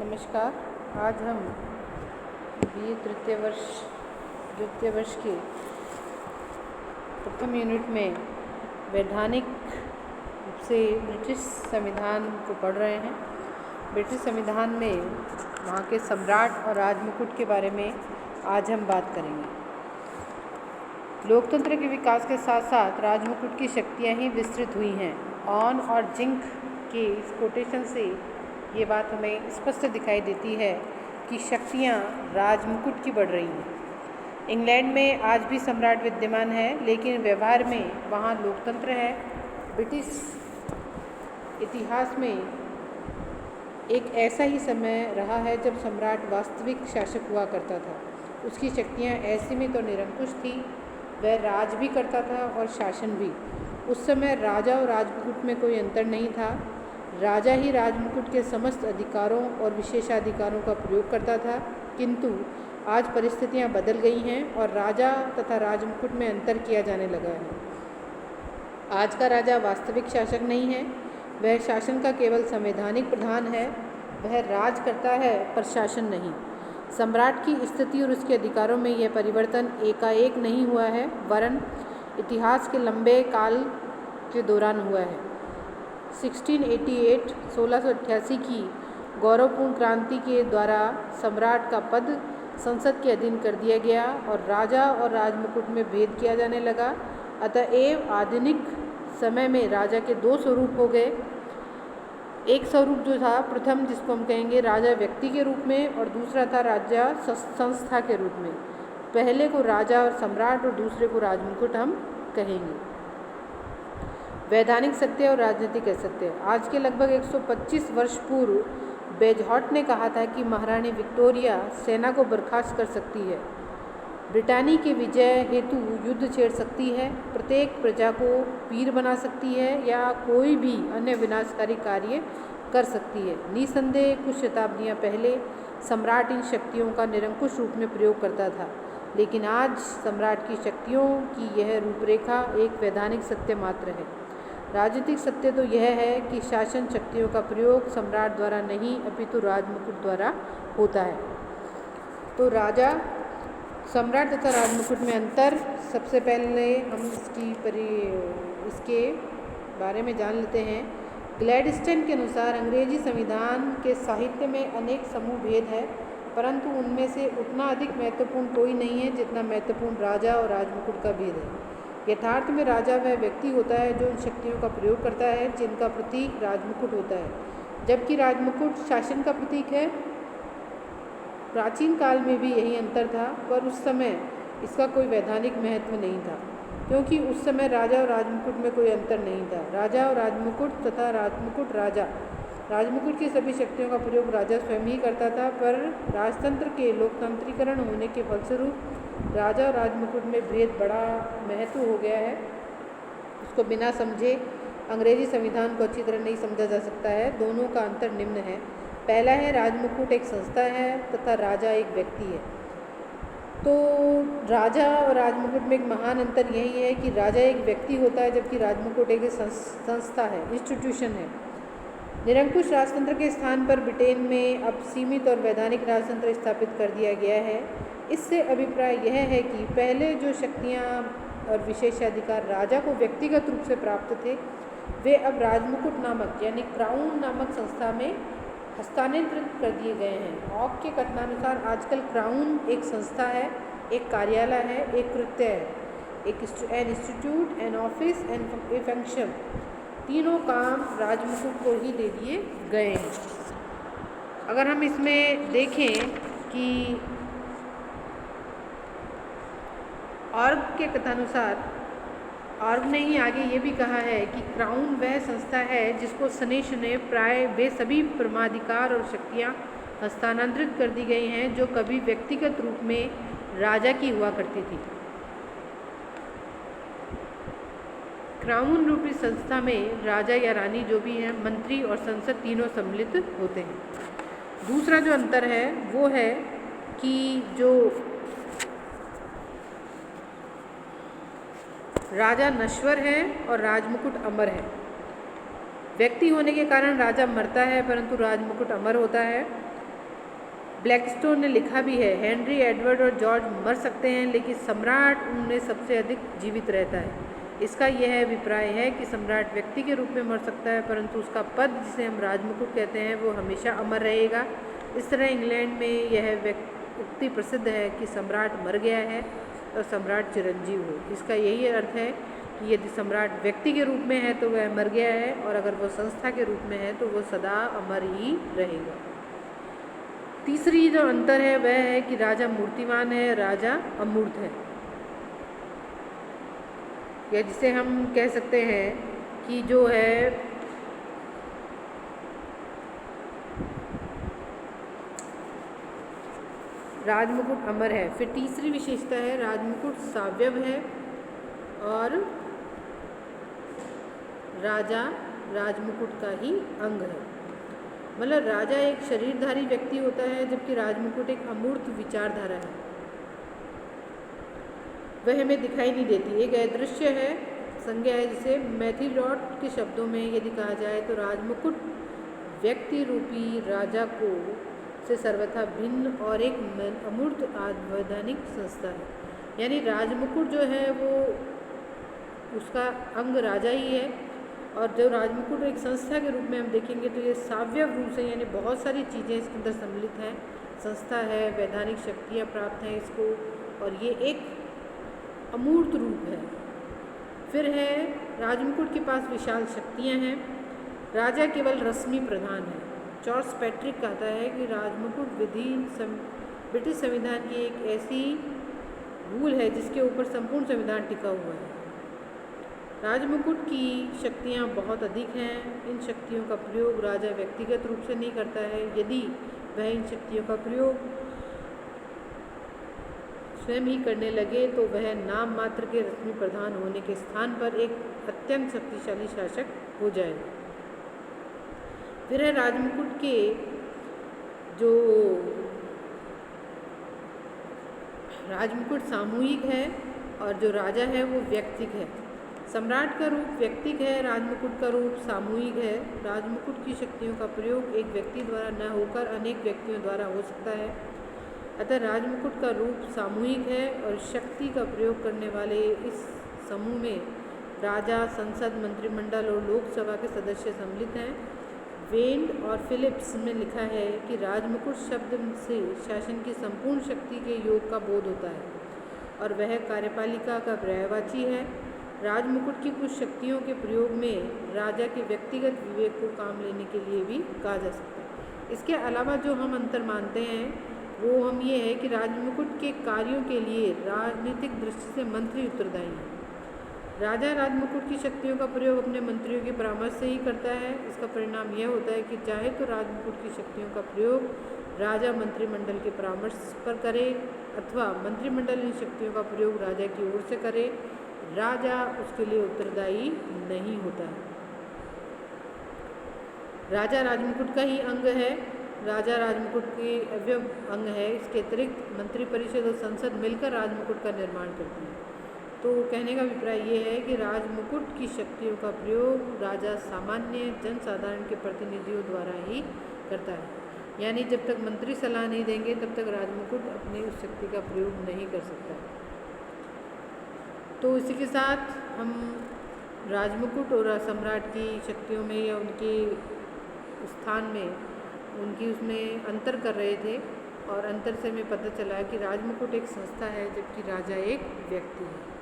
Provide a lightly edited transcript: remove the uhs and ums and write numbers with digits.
नमस्कार। आज हम BA द्वितीय वर्ष के प्रथम यूनिट में वैधानिक रूप से ब्रिटिश संविधान को पढ़ रहे हैं। ब्रिटिश संविधान में वहाँ के सम्राट और राजमुकुट के बारे में आज हम बात करेंगे। लोकतंत्र के विकास के साथ साथ राजमुकुट की शक्तियाँ ही विस्तृत हुई हैं। ऑन और जिंक के इस कोटेशन से ये बात हमें स्पष्ट दिखाई देती है कि शक्तियाँ राजमुकुट की बढ़ रही हैं। इंग्लैंड में आज भी सम्राट विद्यमान है, लेकिन व्यवहार में वहाँ लोकतंत्र है। ब्रिटिश इतिहास में एक ऐसा ही समय रहा है जब सम्राट वास्तविक शासक हुआ करता था। उसकी शक्तियाँ असीमित और निरंकुश थी। वह राज भी करता था और शासन भी। उस समय राजा और राजमुकुट में कोई अंतर नहीं था। राजा ही राजमुकुट के समस्त अधिकारों और विशेषाधिकारों का प्रयोग करता था, किंतु आज परिस्थितियां बदल गई हैं और राजा तथा राजमुकुट में अंतर किया जाने लगा है। आज का राजा वास्तविक शासक नहीं है, वह शासन का केवल संवैधानिक प्रधान है। वह राज करता है पर शासन नहीं। सम्राट की स्थिति और उसके अधिकारों में यह परिवर्तन एकाएक नहीं हुआ है, वरन इतिहास के लंबे काल के दौरान हुआ है। 1688 की गौरवपूर्ण क्रांति के द्वारा सम्राट का पद संसद के अधीन कर दिया गया और राजा और राजमुकुट में भेद किया जाने लगा। अतएव आधुनिक समय में राजा के दो स्वरूप हो गए। एक स्वरूप जो था प्रथम, जिसको हम कहेंगे राजा व्यक्ति के रूप में, और दूसरा था राजा संस्था के रूप में। पहले को राजा और सम्राट और दूसरे को राजमुकुट हम कहेंगे। वैधानिक सत्य और राजनीतिक असत्य। आज के लगभग 125 वर्ष पूर्व बेजहॉट ने कहा था कि महारानी विक्टोरिया सेना को बर्खास्त कर सकती है, ब्रिटानी के विजय हेतु युद्ध छेड़ सकती है, प्रत्येक प्रजा को वीर बना सकती है या कोई भी अन्य विनाशकारी कार्य कर सकती है। निसंदेह कुछ शताब्दियाँ पहले सम्राट इन शक्तियों का निरंकुश रूप में प्रयोग करता था, लेकिन आज सम्राट की शक्तियों की यह रूपरेखा एक वैधानिक सत्य मात्र है। राजनीतिक सत्य तो यह है कि शासन शक्तियों का प्रयोग सम्राट द्वारा नहीं अपितु राजमुकुट द्वारा होता है। तो राजा, सम्राट तथा राजमुकुट में अंतर। सबसे पहले हम इसके बारे में जान लेते हैं। ग्लैडस्टोन के अनुसार अंग्रेजी संविधान के साहित्य में अनेक समूह भेद है, परंतु उनमें से उतना अधिक महत्वपूर्ण कोई नहीं है जितना महत्वपूर्ण राजा और राजमुकुट का भेद है। यथार्थ में राजा वह व्यक्ति होता है जो उन शक्तियों का प्रयोग करता है जिनका प्रतीक राजमुकुट होता है, जबकि राजमुकुट शासन का प्रतीक है। प्राचीन काल में भी यही अंतर था, पर उस समय इसका कोई वैधानिक महत्व नहीं था, क्योंकि उस समय राजा और राजमुकुट में कोई अंतर नहीं था। राजा और राजमुकुट तथा राजमुकुट राजा। राजमुकुट की सभी शक्तियों का प्रयोग राजा स्वयं ही करता था, पर राजतंत्र के लोकतांत्रिकरण होने के फलस्वरूप राजा और राजमुकुट में भेद बड़ा महत्व हो गया है। उसको बिना समझे अंग्रेजी संविधान को अच्छी तरह नहीं समझा जा सकता है। दोनों का अंतर निम्न है। पहला है, राजमुकुट एक संस्था है तथा राजा एक व्यक्ति है। तो राजा और राजमुकुट में एक महान अंतर यही है कि राजा एक व्यक्ति होता है, जबकि राजमुकुट एक संस्था है, इंस्टीट्यूशन है। निरंकुश राजतंत्र के स्थान पर ब्रिटेन में अब सीमित और वैधानिक राजतंत्र स्थापित कर दिया गया है। इससे अभिप्राय यह है कि पहले जो शक्तियाँ और विशेषाधिकार राजा को व्यक्तिगत रूप से प्राप्त थे, वे अब राजमुकुट नामक यानी क्राउन नामक संस्था में हस्तांतरित कर दिए गए हैं। ऑक के कथनानुसार आजकल क्राउन एक संस्था है, एक कार्यालय है, एक कृत्य है, an institute, an office, an a function. तीनों काम राजमुकुट को ही दे दिए गए हैं। अगर हम इसमें देखें कि ऑर्ग के कथानुसार, ऑर्ग ने ही आगे ये भी कहा है कि क्राउन वह संस्था है जिसको शनि ने प्राय वे सभी परमाधिकार और शक्तियाँ हस्तांतरित कर दी गई हैं जो कभी व्यक्तिगत रूप में राजा की हुआ करती थी। क्राउन रूपी संस्था में राजा या रानी जो भी हैं, मंत्री और संसद तीनों सम्मिलित होते हैं। दूसरा जो अंतर है वो है कि जो राजा नश्वर है और राजमुकुट अमर है। व्यक्ति होने के कारण राजा मरता है, परंतु राजमुकुट अमर होता है। ब्लैकस्टोन ने लिखा भी है, हेनरी, एडवर्ड और जॉर्ज मर सकते हैं लेकिन सम्राट उनमें सबसे अधिक जीवित रहता है। इसका यह अभिप्राय है कि सम्राट व्यक्ति के रूप में मर सकता है परंतु उसका पद, जिसे हम राजमुकुट कहते हैं, वो हमेशा अमर रहेगा। इस तरह इंग्लैंड में यह उक्ति प्रसिद्ध है कि सम्राट मर गया है और सम्राट चिरंजीव हो। इसका यही अर्थ है कि यदि सम्राट व्यक्ति के रूप में है तो वह मर गया है, और अगर वह संस्था के रूप में है तो वह सदा अमर ही रहेगा। तीसरी जो अंतर है वह है कि राजा मूर्तिमान है, राजा अमूर्त है। या जिसे हम कह सकते हैं कि जो है राजमुकुट अमर है। फिर तीसरी विशेषता है राजमुकुट सावयव है और राजा राजमुकुट का ही अंग है। मतलब राजा एक शरीरधारी व्यक्ति होता है जबकि राजमुकुट एक अमूर्त विचारधारा है, वह हमें दिखाई नहीं देती, एक अदृश्य है, संज्ञा है। जिसे मैथ्यू लॉट के शब्दों में यदि कहा जाए तो राजमुकुट व्यक्ति रूपी राजा को से सर्वथा भिन्न और एक अमूर्त अवैधानिक संस्था है। यानी राजमुकुट जो है वो उसका अंग राजा ही है, और जो राजमुकुट एक संस्था के रूप में हम देखेंगे तो ये सावयव रूप से, यानी बहुत सारी चीज़ें इसके अंदर सम्मिलित हैं। संस्था है, वैधानिक शक्तियाँ प्राप्त हैं इसको, और ये एक अमूर्त रूप है। फिर है राजमुकुट के पास विशाल शक्तियाँ हैं। राजा केवल रस्मी प्रधान है। जॉर्ज पैट्रिक कहता है कि राजमुकुट ब्रिटिश संविधान की एक ऐसी रूल है जिसके ऊपर संपूर्ण संविधान टिका हुआ है। राजमुकुट की शक्तियाँ बहुत अधिक हैं। इन शक्तियों का प्रयोग राजा व्यक्तिगत रूप से नहीं करता है। यदि वह इन शक्तियों का प्रयोग स्वयं ही करने लगे तो वह नाम मात्र के रस्मी प्रधान होने के स्थान पर एक अत्यंत शक्तिशाली शासक हो जाएगा। फिर है राजमुकुट के जो राजमुकुट सामूहिक है और जो राजा है वो व्यक्तिक है। सम्राट का रूप व्यक्तिक है, राजमुकुट का रूप सामूहिक है। राजमुकुट की शक्तियों का प्रयोग एक व्यक्ति द्वारा न होकर अनेक व्यक्तियों द्वारा हो सकता है। अतः राजमुकुट का रूप सामूहिक है और शक्ति का प्रयोग करने वाले इस समूह में राजा, संसद, मंत्रिमंडल और लोकसभा के सदस्य सम्मिलित हैं। वेंड और फिलिप्स ने लिखा है कि राजमुकुट शब्द से शासन की संपूर्ण शक्ति के योग का बोध होता है और वह कार्यपालिका का पर्यायवाची है। राजमुकुट की कुछ शक्तियों के प्रयोग में राजा के व्यक्तिगत विवेक को काम लेने के लिए भी कहा जा सकता है। इसके अलावा जो हम अंतर मानते हैं वो हम ये है कि राजमुकुट के कार्यों के लिए राजनीतिक दृष्टि से मंत्री उत्तरदायी हैं। राजा राजमुकुट की शक्तियों का प्रयोग अपने मंत्रियों के परामर्श से ही करता है। इसका परिणाम यह होता है कि चाहे तो राजमुकुट की शक्तियों का प्रयोग राजा मंत्रिमंडल के परामर्श पर करे अथवा मंत्रिमंडल इन शक्तियों का प्रयोग राजा की ओर से करे, राजा उसके लिए उत्तरदायी नहीं होता है। राजा राजमुकुट का ही अंग है, राजा राजमुकुट के अवयव अंग है। इसके अतिरिक्त मंत्रिपरिषद और संसद मिलकर राजमुकुट का निर्माण करती है। तो कहने का अभिप्राय ये है कि राजमुकुट की शक्तियों का प्रयोग राजा सामान्य जनसाधारण के प्रतिनिधियों द्वारा ही करता है। यानी जब तक मंत्री सलाह नहीं देंगे तब तक राजमुकुट अपनी उस शक्ति का प्रयोग नहीं कर सकता। तो इसी के साथ हम राजमुकुट और सम्राट की शक्तियों में या उनके स्थान में उनकी उसमें अंतर कर रहे थे, और अंतर से हमें पता चला कि राजमुकुट एक संस्था है जबकि राजा एक व्यक्ति है।